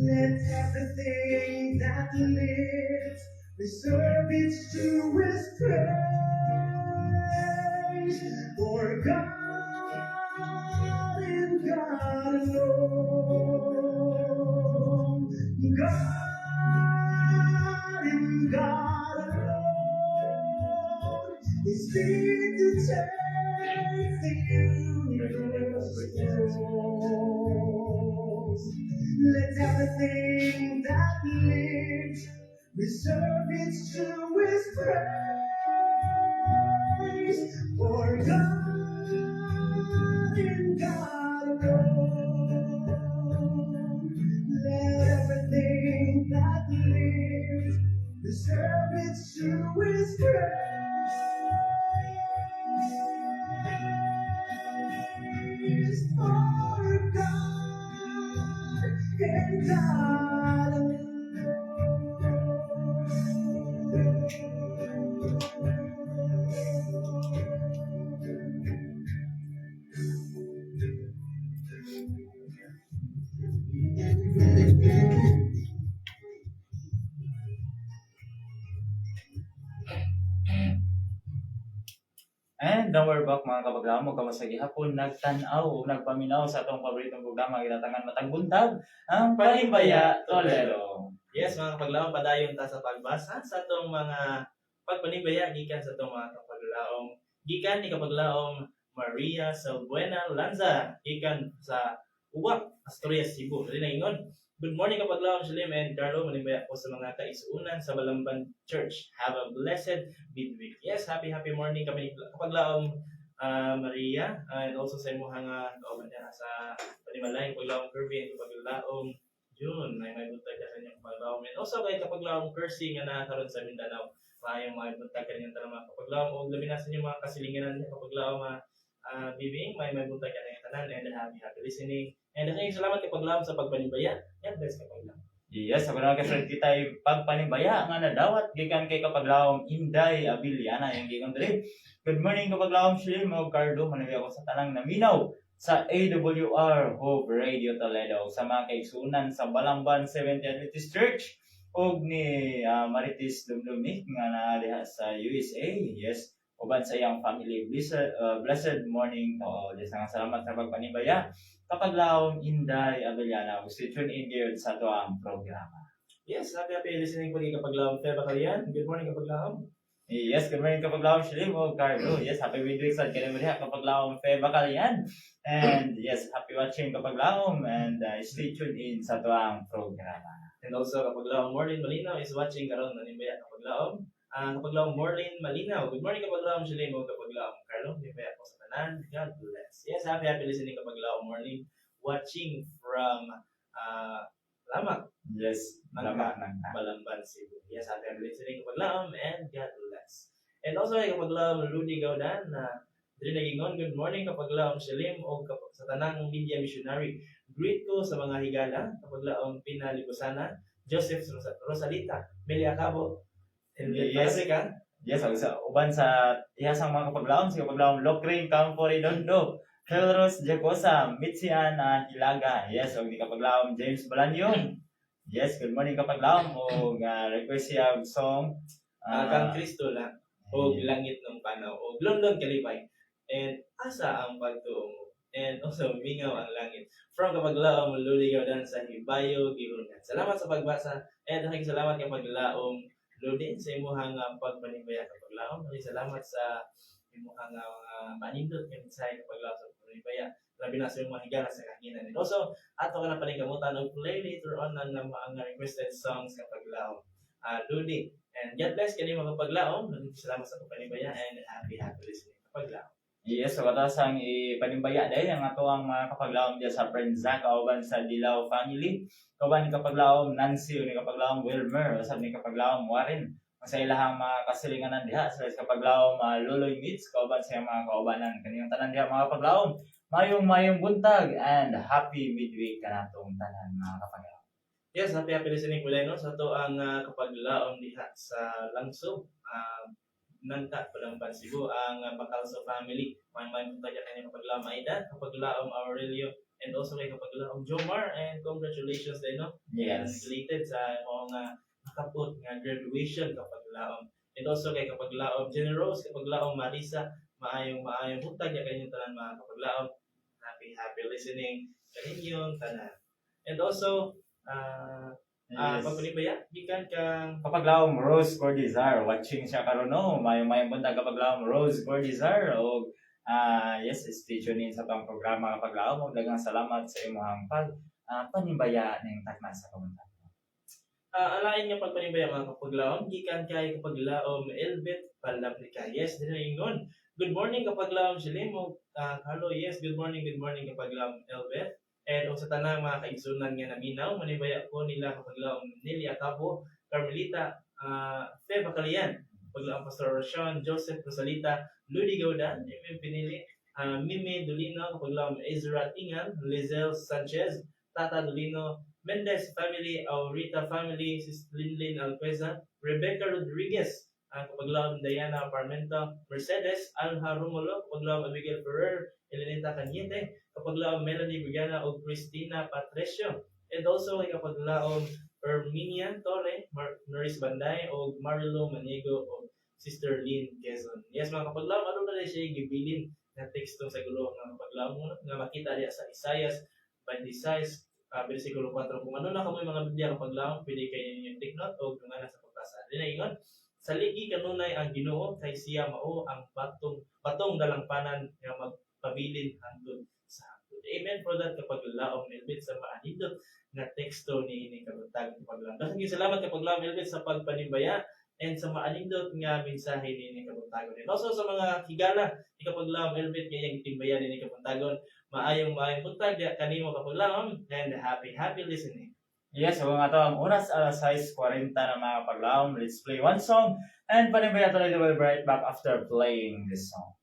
Let everything that lives deserve its truest praise. For God and God alone. God and God alone is here to take the universe throne. Let everything that lives reserve its truest praise. For God and God alone. Let everything that lives reserve its truest praise. For God and God And now we're back mga kapaglaom, mo kamusta gihapon nagtan-aw o nagpaminaw sa atong paboritong programa ginatangan matag buntag ang Panimbaya Tolero. Yes, mga kapaglaom, padayon ta sa pagbasa sa atong mga pagpanibaya gikan sa atong mga kapaglaom. Gikan ni kapaglaom Maria Salbuena Lanza, gikan sa Uwak, Asturias, Cebu. Dali na ingon. Good morning kapaglaom Shalim and Carlo, manibaya po sa mga kaisunan sa Balamban Church. Have a blessed midweek. Yes, happy morning kami kapaglaom Maria, and also sa imuhang kauban niya sa Panimalay, kapaglaom Kirby, and kapaglaom June, may buntag ka kanyang kapaglaom. And also kay kapaglaom Percy nga nakaroon sa Mindanao, maayong may buntag kanyang tanong mga kapaglaom. O labi na sa inyong mga kasilinganan niya kapaglaom Bibing, may buntag ka na yung tanan, and happy listening. And daghang salamat kay paglaom sa pagpanibaya. God bless ka paglaom. Yes, sa mga kasal kita ay pagpanibaya nga nadawat gikan kay kapaglawom Inday Abiliana yung gikan diri. Good morning kapaglawom Shlim o Cardo managi ako sa tanang naminaw sa AWR Hope Radio Toledo sa mga kaigsunan sa Balamban 70th Adventist Church ug ni Marites Dumdumik nga naa diha sa USA. Yes, uban sa iyang family. Blessed morning to all. Yes, nga salamat sa pagpanibaya. Kapaglawom Inday Abiliana, gusto tune in here sa ito ang programa. Yes, happy listening po kay Kapaglaom Feb Bakalian. Good morning Kapaglaom. Yes, good morning kapaglawom Shlim o Cardo. Yes, happy video sa kinamariha kapaglawom Feb Bakalian. And yes, happy watching kapaglawom and stay tuned in sa ito ang programa. And also Kapaglaom Morlin Malinaw is watching karon nanimaya Kapaglaom. Kapaglaom Morlin Malinaw. Good morning Kapaglaom Shlim o Kapaglaom Carlo. Nimaya po sa tanan. God bless. Yes, happy listening Kapaglaom Morning. Watching from Lamak. Yes, Nangka. lamak ng Balamban, Cebu. Yes, happy listening Kapaglaom and God bless. And also ay Kapaglaom Rudy Gaudan na dili nagingon, good morning Kapaglaom Shalim o sa tanang media missionary. Greet ko sa mga higala, Kapaglaom Pina Libusana, Joseph Rosalita, Meli Acabo, and Yes. Africa. Yes, sa uban sa ihasang mga kapaglawom, si kapaglawom Lokring Campo Redondo, Felros Jacosa, Mitsian Hilaga. Yes, og ni kapaglawom James Balanyon. Yes, good morning kapaglawom o request siya og song. Kang Kristo lang, o langit ng panaw, o London Kalipay, and asa ang pagtuong and also mingaw ang langit. From Kapaglaom Luli Gaudan sa Hibayo, Gihungan. Salamat sa pagbasa and salamat Kapaglaom Ludi sa imuhang pagpanibaya Kapaglaom. Salamat sa imuhang manindot kay mensahe Kapaglaom sa pagpanibaya. Labi na sa imong mga higala sa kahinan. And also, ato ka na paningkamutan og play later on ang mga requested songs Kapaglaom Ludi. And God bless kayo mga Kapaglaom. Salamat sa pagpanibaya and happy listening Kapaglaom. Yes, so katasang ipanimbaya dahil ang ato ang mga kapaglawom dyan sa friends Zach, kauban sa Dilaw family, kauban ni kapaglawom Nancy, ni kapaglawom Wilmer, usab ni kapaglawom Warren, sa ilahang mga kasilinganan diha, sa kapaglawom Luloy Meets, kauban sa mga kaubanan, kaniyang tanan diha mga kapaglawom, mayong buntag, and happy midweek kanatong tanan mga kapaglawom. Yes, happy listening po no? Sa to ang kapaglaom diha sa Langsog, Nanta, Balamban, Cebu, ang Bacalso family. May punta dyan kanyang kapaglaom Aida, kapaglaom Aurelio, and also kay kapaglaom Jomar, and congratulations din, no? Yes. Related sa mga nakapot nga graduation kapaglaom. And also kay kapaglaom Generous, kapaglaom Marisa, maayong buntag dyan kanyang tanan mga kapaglaom. Happy listening sa inyong tanan. And also, pagpanibaya, gikan kang Kapaglawom Rose Cordizar, watching siya karon no, mayong buntag kapaglawom Rose Cordizar o yes, stay tuned in sa tong programa kapaglawom. Daghang salamat sa imong panibaya ning takna sa komentar. alain nga pagpanibaya mga kapaglaom, gikan kay kapaglaom Elbet Palabrika. Yes, dinaingon. Good morning kapaglaom Shilimo. Hello, yes, good morning kapaglaom Elbet. And sa tanang mga kaigsunan nga naminaw, manibaya ko nila kapaglaom Nelly Acabo, Carmelita, Fe Bacalian, kapaglaom Pastor Sean, Joseph Rosalita, Ludi Gaudan, Pinili, Mimi Dolino, kapaglaom Ezra Tingan, Lizelle Sanchez, Tata Dolino, Mendez family, Aurita family, Sis Linlin Alpeza, Rebecca Rodriguez, kapaglaom Diana Parmento, Mercedes, Alha Romulo, kapaglaom Abigail Ferrer, Elenita Cañete, kapaglaom Melanie Bigana o Cristina Patricio, and also kay kapaglaom Erminia Torre, Maris Banday o Marilo Maniego o Sister Lynn Quezon. Yes mga kapaglaom, ano na siya gibilin na teksto sa gulo ng kapaglaom mo nga makita diya sa Isaias 26 versikulo 4 kung ano na kamoy mga Biblia kapaglaom, pwede kayo yung take note o kung ano sa pagbasa. Dinaingon, sa ligi kanunay ang Ginoo kay siya mao ang batong dalangpanan nga magpabilin hangtod sa hangtod. Amen for that kapaglaom Elbit sa maanindot nga teksto ni ini kabuntag kapaglaom. Daghang salamat kapaglaom Elbit sa pagpanibaya and sa maanindot nga mensahe ni ini kabuntagon. And also sa mga higala ni kapaglaom Elbit nga yang timbayan ni kabuntagon, maayong buntag kanimo kapaglaom and happy listening. Yes, so nga to ang oras alas 6:40 na mga kapaglaom. Let's play one song and panibaya tuloy will be right back after playing this song.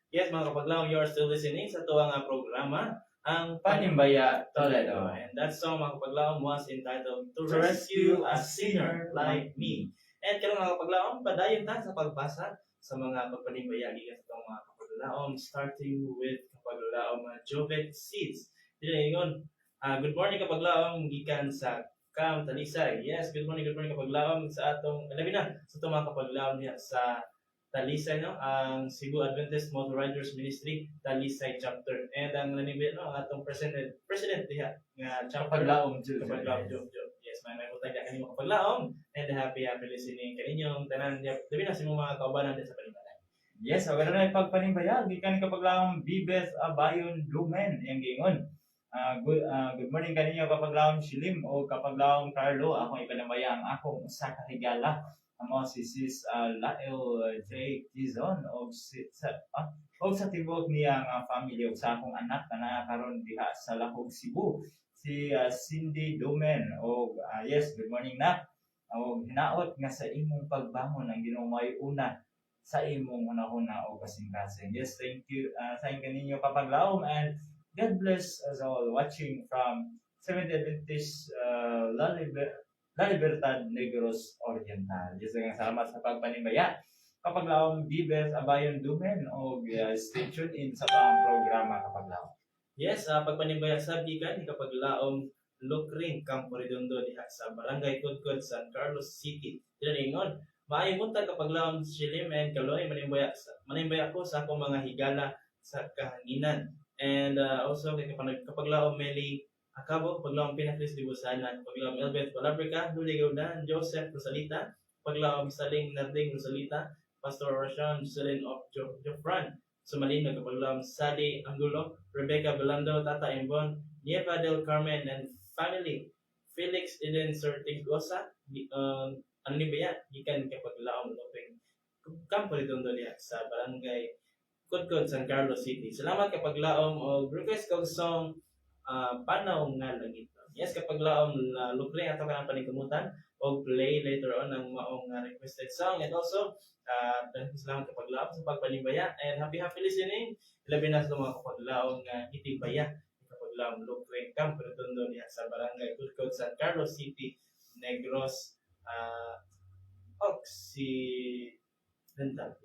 Yes, mga kapaglaw, you are still listening sa tuwang programa, ang Panimbaya Toledo. And that song, mga kapaglaw, was entitled To To Rescue a Sinner Like Me. And karon mga kapaglaw, padayon ta sa pagbasa sa mga pagpanimbaya gikan sa itong mga kapaglaw, starting with kapaglaw Jovet Seeds. Dili ingon, good morning kapaglaw gikan sa Camp Talisay. Yes, good morning kapaglaw sa atong labi na sa itong mga kapaglaw niya sa Talisay, no, ang Cebu Adventist Motor Riders Ministry Talisay chapter. And ang nanibig, no, ang atong president diha nga chapter Kapaglaom Jud. kapaglaom Job. Yes, may utang ka kanimo kapaglaom, and happy listening kaninyong tanan diha labi na sa imong mga kaubanan diha sa Panimbaya. Yes, so ganoon ay pagpanimbaya gikan ni kapaglaom Bibes Abayon Lumen ang gingon. Good morning kaninyo kapaglaom Shilim o kapaglaom Carlo. Ako ipanambaya ang akong usa ka higala. Amo si Sis Lael J. Tizon o sa tibok niya nga family o sa akong anak na karon diha sa Lahog, Cebu. Si Cindy Domen o yes, good morning na. O hinaot nga sa imong pagbangon ang Ginoo may una sa imong una-una o kasing-kasing. Yes, thank you sa inyo kapaglaom, and God bless us all watching from Seventh Adventist La Libertad Negros Oriental. Yes, salamat sa pagpanimbaya. Kapaglaom Bibes Abayon Dumen o stay tuned in sa pang programa kapaglaom. Yes, pagpanimbaya sa gikan ni kapaglaom Lucring Campo Redondo diha sa Barangay Kudkod, San Carlos City. Dili ingon, maayong buntag kapaglaom Shilim and Kaloy, manimbaya ko sa akong mga higala sa kahanginan. And also kay kapaglaom Meli Acabo, kapaglaom Pinacris Dibusanan, kapaglaom Elbeth Balabrica, Luligaw Dan, Joseph Rosalita, kapaglaom Saling Narding Rosalita, Pastor Roshan Jocelyn of Jofran, Sumalino, kapaglaom Sally Angulo, Rebecca Belando, Tata Imbon, Nieva del Carmen and family, Felix Eden Sortigosa, ano ni ba yan? Gikan kapaglaom Lopeng Campo Redondo niya sa Barangay Kudkod, San Carlos City. Salamat kapaglaom o request kong song Panaw nga Langit. Yes, kapaglaom Lucre ato ka ng paningkamutan o play later on ang maong requested song. And also, salamat kapaglaom sa pagpanimbaya and happy listening. Labi na sa mga kapaglaom nga itibaya kapaglaom Lucre Campo Redondo niya sa Barangay Kudkod, San Carlos City, Negros Occidental.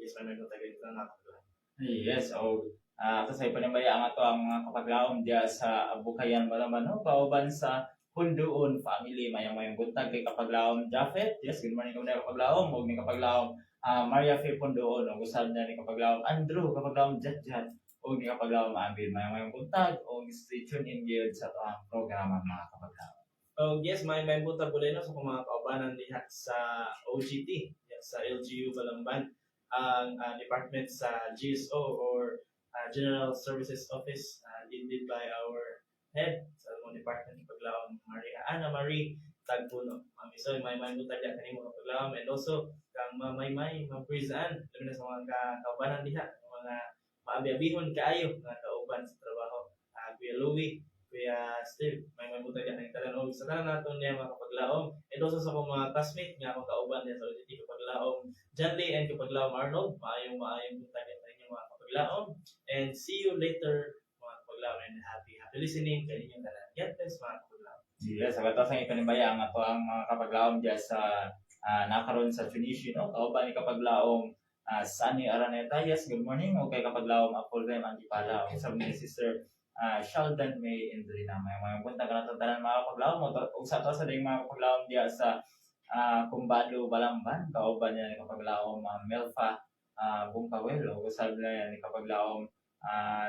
Yes, may tagay ito na kapaglaom. Yes, o kasi panambaya ang ato ang mga kapaglaom diya sa Bukayan Malaman, no? Kauban sa Hunduon family, mayang buntag kay kapaglaom Jafet. Yes, good morning kuna kapaglaom ug ni kapaglaom Maria Fe Hunduon ug usab na ni kapaglaom Andrew, kapaglaom Jatjat ug ni kapaglaom Abid, mayang buntag ug stay tuned in gyud sa ato ang programa mga kapaglaom. Oh, yes, may buntag buleno sa mga kaubanan diha sa OGT, sa LGU Balamban, ang department sa GSO or General Services Office, led by our head sa mga department ng paglaom, Maria Ana Marie Tagpuno. So may buntag diha kanimo paglaom, and also kang maprizan labi na sa mga kaubanan diha, mga maabi-abihon kaayo nga kauban sa trabaho. Kuya Louie, Kuya Steve, may buntag diha kanang tanan og sa tanan naton niya mga kapaglaom, and also sa mga classmate nga akong kauban diha sa OJT kapaglaom John Lee and kapaglaom Arnold, maayong buntag diha kanang mga kapaglaom, and see you later mga kapaglaom, and happy listening kaninyong tanan. God bless mga kapaglaom. Yes, sa sa ipanambaya ang ato ang mga kapaglaom diya sa nakaroon sa Tunisia, no? Kauban ni kapaglaom Sunny Araneta. Yes, good morning. Okay, kapaglaom Apolrem Antipala. Okay, sabi ni Sister Sheldon May Indrina. May punta ka na ito tanan mga kapaglaom. Sa to sa ding mga kapaglaom diya sa Kumbado Balamban. Kauban niya ni kapaglaom Melfa Bungkawel. O sabi na ni kapaglaom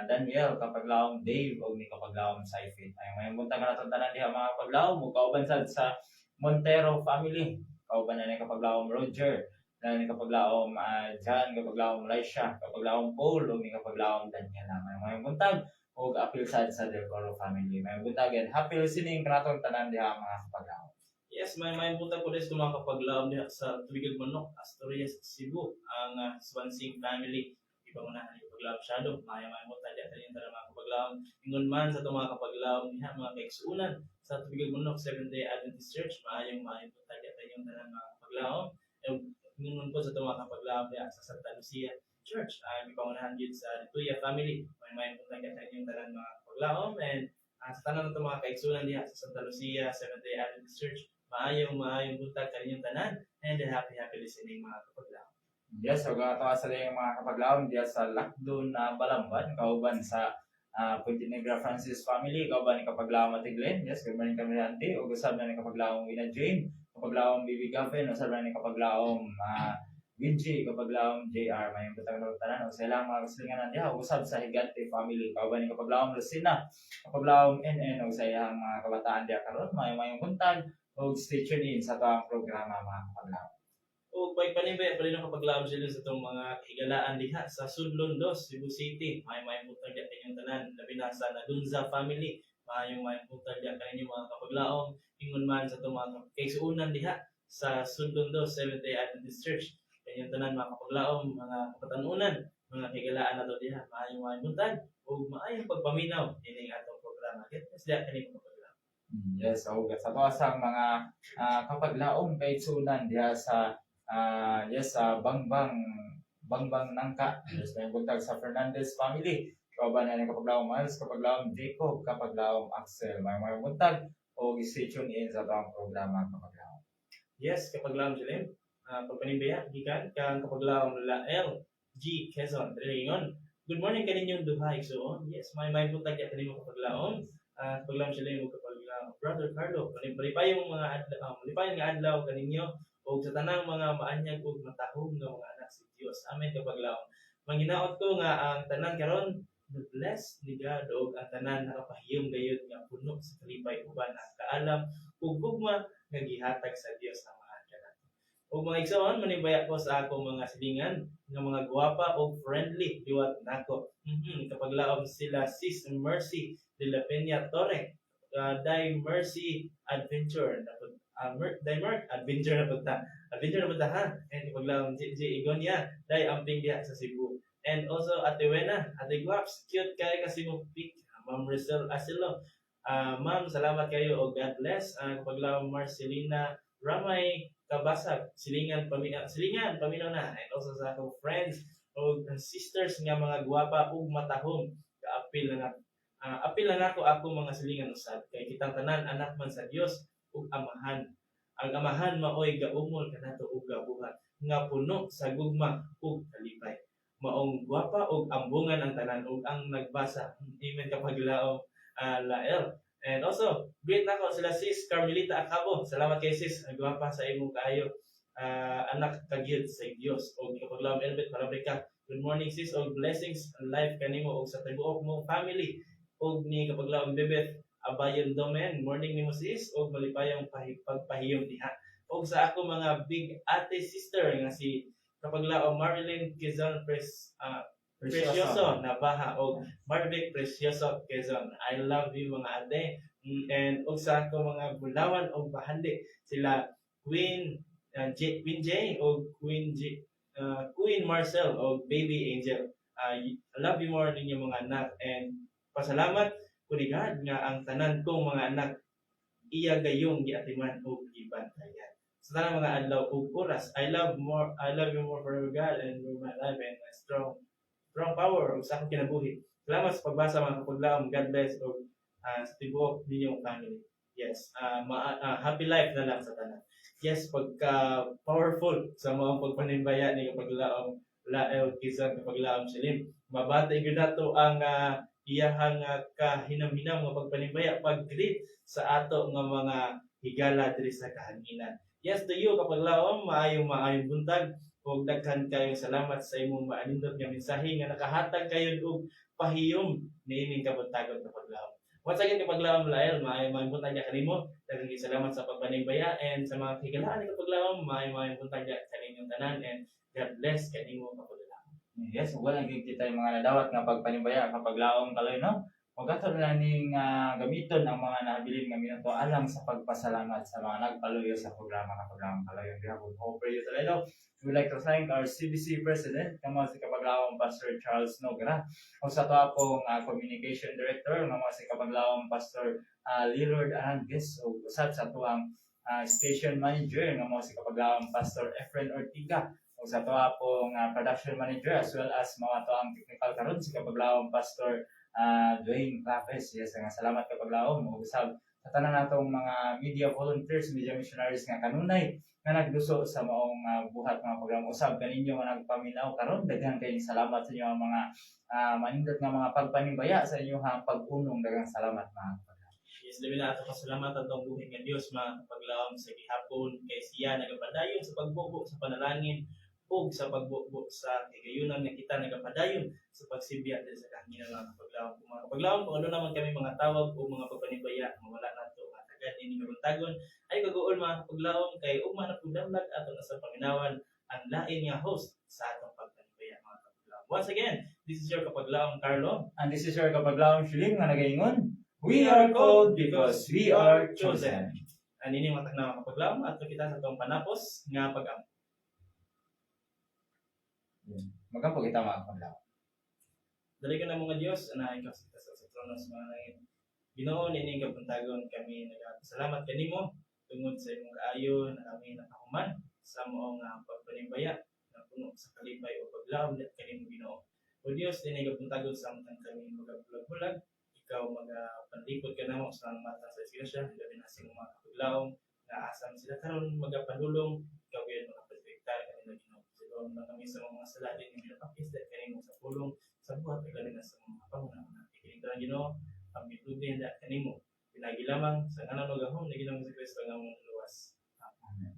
Daniel, kapaglaom Dave, o ni kapaglaom Saifit. May punta ka na ito tanan diya mga kapaglaom. O kauban sa Montero family. Kauban na ni kapaglaom Roger. Na ni kapaglaom John, kapaglaom Laisha, kapaglaom Paul, o ni kapaglaom Daniela. May buntag o apil sa Del Coro family. May buntag and happy listening kanatong tanan diha mga kapaglaom. Yes, may buntag ko din mga kapaglaom diha sa Tubigag Manok, Asturias, Cebu, ang Swansing family. Ibang unahan yung kapaglaom shadow, maayo mo tadya kaninyong tanan mga kapaglaom. Ingon man sa itong mga kapaglaom niya, mga kaigsuunan sa tubig munok Seventh-day Adventist Church, maayo mo tadya kaninyong tanan mga kapaglaom. Ingon po sa itong mga kapaglaom niya sa Santa Lucia Church, ay may pangunahan din sa Tuya family, maayo mo tadya kaninyong tanan mga kapaglaom. And sa tanan ng mga kaigsuunan niya sa Santa Lucia Seventh-day Adventist Church, maayong buntag kaninyong tanan, and happy listening mga kapaglaom. Yes, so gato sa yung mga kapaglaom diya sa Lakdon na Balamban, kauban sa Puente Negra Francis family, kauban ni kapaglaom Matiglen. Yes, good morning kami auntie, ug usab na ni kapaglaom Ina Jane, kapaglaom Bibi Gavin, usab na ni kapaglaom Vinci, kapaglaom JR, may butang ng tanan, o sa ilang mga kasilinganan diya, usab sa Higante family, kauban ni kapaglaom Lucina, kapaglaom NN, o sa ilang mga kabataan diya karon, may buntag, o stay tuned in sa itong programa mga kapaglaom. O pag panibay, palinong kapaglaom sila sa itong mga higalaan diha sa Sudlon 2, Cebu City. May butang diya kanyang tanan, labi na sa Nadunza family. May butang diya kanyang mga kapaglaom. Ingon man sa itong mga kaisuunan diha sa Sudlon 2, Seventh-day Adventist Church. Kanyang tanan mga kapaglaom, mga kapatanunan, mga higalaan na ito diha. May butang o maayong pagpaminaw din ang atong programa. Get diya kanyang kapaglaom. Yes, so sa ang mga kapaglaom kaigsuunan diha sa sa Bangbang Nangka. Yes, may buntag sa Fernandez family. Kauban na ni kapaglaom Miles, kapaglaom Jacob, kapaglaom Axel. May buntag o stay tuned in sa itong programa kapaglaom. Yes, kapaglaom sila. Pagpanimbaya, gikan kang kapaglaom Lael G. Quezon. Dringon. Good morning kaninyong duha igsoon. Yes, may buntag ya kaninyong kapaglaom. Kapaglaom sila yung kapaglaom Brother Carlo. Malipayong nga adlaw kaninyo o sa tanang mga maanyag ug matahog nga mga anak si Dios. Amen kapaglaom. Manginaot ko nga ang tanan karon bless ni God og ang tanan nakapahiyom gayud nga puno sa kalipay uban ang kaalam ug gugma nga gihatag sa Dios ang mahal kanato. Ug mga igsoon, manibaya ko sa akong mga silingan nga mga guwapa ug friendly liwat nako. Kapaglaom sila Sis Mercy de la Peña Torre, Day Mercy Adventure Adventure na punta ha. And paglaom JJ Igonia, Day Amping diha sa Cebu. And also Ate Wena, Ate Guaps, cute kay kasi mo pic. Ma'am Rizal Asilo. Ma'am, salamat kayo o God bless. Paglaom Marcelina Ramay Kabasag, silingan paminaw na. And also sa akong friends o sisters nga mga guwapa ug matahong. Kaapil na ako mga silingan usab. Kay kitang tanan anak man sa Dios ug amahan. Ang amahan maoy gaumol kanato ug gabuhat nga puno sa gugma ug kalipay. Maong gwapa ug ambungan ang tanan ug ang nagbasa. Amen kapaglaom Lael. And also, greet nako sila Sis Carmelita Acabo. Salamat kay Sis, gwapa sa imong kaayo. Anak kagyud sa Dios ug kapaglaom Elbet Parabrika. Good morning sis ug blessings and life kanimo ug sa tibuok mong family ug ni kapaglaom Bebet Abayon Domen, morning ni mo sis, o malipayang pagpahiyom diha. O sa ako mga big ate sister nga si kapaglaom Marilyn Quezon Precioso Nabaha o Marvic Precioso Quezon. I love you mga ate. And o sa ako mga bulawan o bahandi sila Queen J o Queen Marcel o Baby Angel. I love you more ninyo mga anak and pasalamat kunigad nga ang tanan kong mga anak iya gayong giatiman og gibantayan. Sa tanang mga adlaw ug oras, I love you more forever God and you're my life and my strong power ug sa akong kinabuhi. Salamat sa pagbasa mga kapaglaom. God bless og sa tibuok ninyong family. Yes, happy life na lang sa tanan. Yes, pagka powerful sa mga pagpanimbaya ni kapaglaom Lael Quezon kapaglaom Silim. Mabatay gyud nato ang iyahang kahinam-hinam nga pagpanimbaya pag-greet sa ato nga mga higala diri sa kahanginan. Yes to you kapaglaom, maayong buntag ug daghan kayo salamat sa imong maanindot nga mensahe nga nakahatag kayo og pahiyom niining kabuntagon kapaglaom. Once again kapaglaom Lael, maayong buntag kanimo. Daghang salamat sa pagpanimbaya and sa mga higalaan ni kapaglaom, maayong buntag kaninyong tanan and God bless kanimo kapaglaom. Yes, wala gyud kita yung mga nadawat nga pagpanimbaya kapag laom kaloy no. Huwag ato na ning gamiton ang mga nabilin nga minuto alang sa pagpasalamat sa mga nagpaluyo sa programa ng Paglaom Kalayo. Gihapon ko prayer Toledo. We would like to thank our CBC President, kamo si Kapaglaom Pastor Charles Nogra. O sa to pong Communication Director, kamo si Kapaglaom Pastor Lilord Anangues. O usab sa tuang Station Manager, kamo si Kapaglaom Pastor Efren Ortiga. O sa to pong Production Manager as well as mga tuang technical karon si Kapaglaom Pastor Dwayne Clapes. Yes, nga salamat Kapaglaom. O usab sa tanan natong mga media volunteers, media missionaries nga kanunay nga nagduso sa maong buhat mga programa. Usab kaninyo nga nagpaminaw karon, daghang kayong salamat sa inyo mga manindot nga mga pagpanimbaya sa inyo pag-unong. Daghang salamat mga kapaglaom. Yes, labi na ato pasalamat atong buhay nga Dios mga Kapaglaom sa gihapon kay siya nagapadayon sa pagbubo sa panalangin ug sa pagbubo sa higayunan nga kita nagapadayon sa pagsibya diri sa kahanginan mga Kapaglaom. Kung mga Kapaglaom, kung ano naman kami mga tawag o mga pagpanibaya nga wala nato matagad ini kabuntagon ay gagool mga Kapaglaom kay ugma na pugdamlag ato na sa paminawan ang lain nga host sa atong pagpanibaya mga Kapaglaom. Once again, this is your Kapaglaom Carlo. And this is your Kapaglaom Shiling nga nagaingon, we are called because we are chosen. Ang ini matag na mga Kapaglaom ato kita sa atong panapos nga pag-am. Magampo kita mga kapaglaom. Dali ka na mga Diyos, anahin ka sa trono sa mga langit. Ginoo, nining kabuntagon kami nagpasalamat kanimo tungod sa imong kaayo na kami nakahuman sa moong pagpanimbaya na puno sa kalipay o paglaom at kanimo Ginoo. O Diyos, nining kabuntagon sa amtang kami magabulag-bulag, ikaw magapanlikod ka namo sa matang sa iglesia, gabi na sa mga kapaglaom na asam sila karon magapadulong, ikaw gyud makaprotektar kanila Ginoo. Doon na kami sa mga sala din yung pinapakis dahil kanimo sa pulong sa buhat ay galing na sa mga pangunahan na ikinig ka ng Ginoo ang mitudin na kanimo pinagi lamang sa ngalan ng gahom na Ginoong si Kristo nga mong luwas. Amen.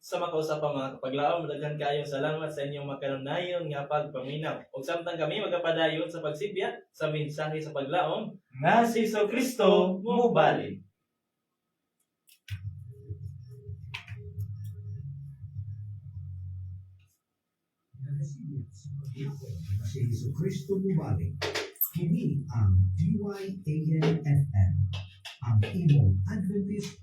Sa makausapang mga kapaglaom, daghan kayong salamat sa inyong makanunayon nga pagpaminaw. Ug samtang kami magapadayon sa pagsibya sa mensahe sa paglaom Nga si Kristo mubalik. Si Jesu Kristo mubalik. Kini ang DYAN FM, ang imong Adventist